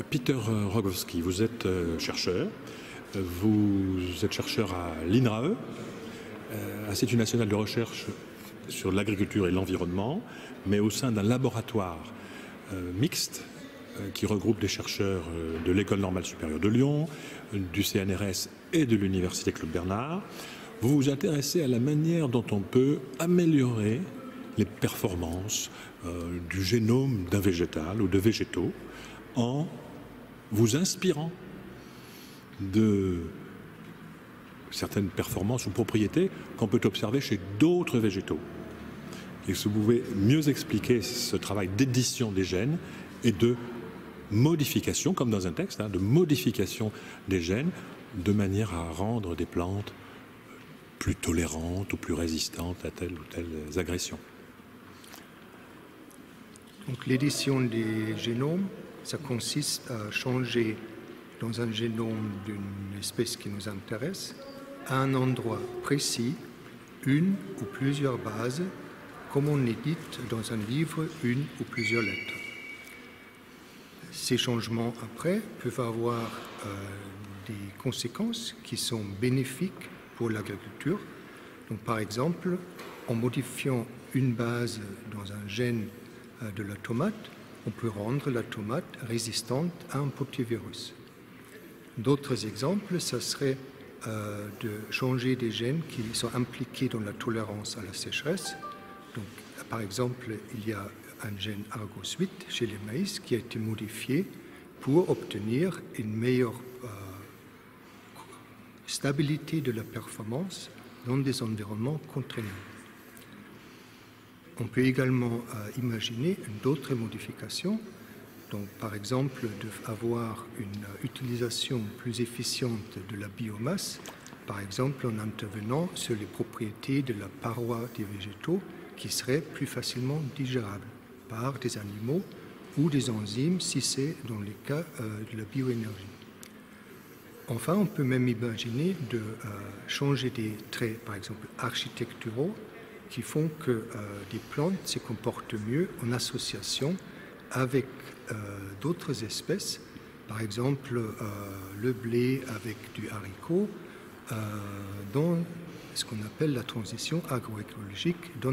Peter Rogowski, vous êtes chercheur. Vous êtes chercheur à l'INRAE, Institut national de recherche sur l'agriculture et l'environnement, mais au sein d'un laboratoire mixte qui regroupe des chercheurs de l'École normale supérieure de Lyon, du CNRS et de l'Université Claude Bernard. Vous vous intéressez à la manière dont on peut améliorer les performances du génome d'un végétal ou de végétaux en vous inspirant de certaines performances ou propriétés qu'on peut observer chez d'autres végétaux. Et si vous pouvez mieux expliquer ce travail d'édition des gènes et de modification, comme dans un texte, de modification des gènes de manière à rendre des plantes plus tolérantes ou plus résistantes à telle ou telle agression. Donc l'édition des génomes, ça consiste à changer dans un génome d'une espèce qui nous intéresse, à un endroit précis, une ou plusieurs bases, comme on édite dans un livre une ou plusieurs lettres. Ces changements, après, peuvent avoir des conséquences qui sont bénéfiques pour l'agriculture. Donc, par exemple, en modifiant une base dans un gène de la tomate, on peut rendre la tomate résistante à un petit virus. D'autres exemples, ça serait de changer des gènes qui sont impliqués dans la tolérance à la sécheresse. Donc, par exemple, il y a un gène Argos8 chez les maïs qui a été modifié pour obtenir une meilleure stabilité de la performance dans des environnements contraignants. On peut également imaginer d'autres modifications. Donc, par exemple, d'avoir une utilisation plus efficiente de la biomasse, par exemple en intervenant sur les propriétés de la paroi des végétaux qui seraient plus facilement digérables par des animaux ou des enzymes si c'est dans les cas de la bioénergie. Enfin, on peut même imaginer de changer des traits, par exemple architecturaux, qui font que des plantes se comportent mieux en association avec d'autres espèces, par exemple le blé avec du haricot, dans ce qu'on appelle la transition agroécologique de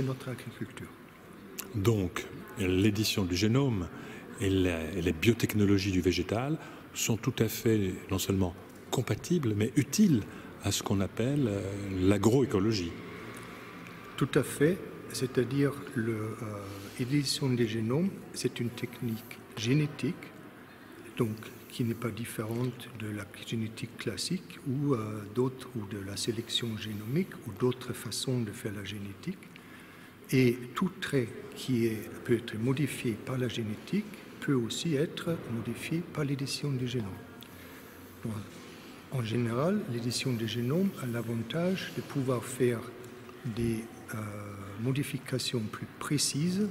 notre agriculture. Donc, l'édition du génome et les biotechnologies du végétal sont tout à fait non seulement compatibles, mais utiles à ce qu'on appelle l'agroécologie. Tout à fait, c'est-à-dire l'édition des génomes, c'est une technique génétique, donc qui n'est pas différente de la génétique classique ou de la sélection génomique ou d'autres façons de faire la génétique. Et tout trait qui peut être modifié par la génétique peut aussi être modifié par l'édition du génome. Donc, en général, l'édition du génome a l'avantage de pouvoir faire des modifications plus précises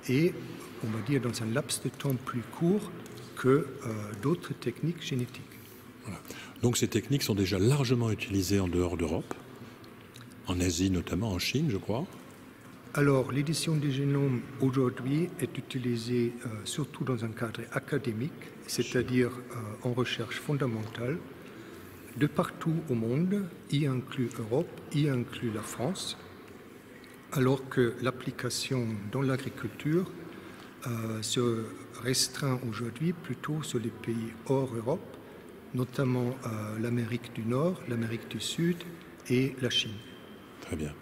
et, on va dire, dans un laps de temps plus court que d'autres techniques génétiques. Voilà. Donc ces techniques sont déjà largement utilisées en dehors d'Europe, en Asie notamment, en Chine, je crois. Alors, l'édition des génomes aujourd'hui est utilisée surtout dans un cadre académique, c'est-à-dire en recherche fondamentale, de partout au monde, y inclut l'Europe, y inclut la France, alors que l'application dans l'agriculture se restreint aujourd'hui plutôt sur les pays hors Europe, notamment l'Amérique du Nord, l'Amérique du Sud et la Chine. Très bien.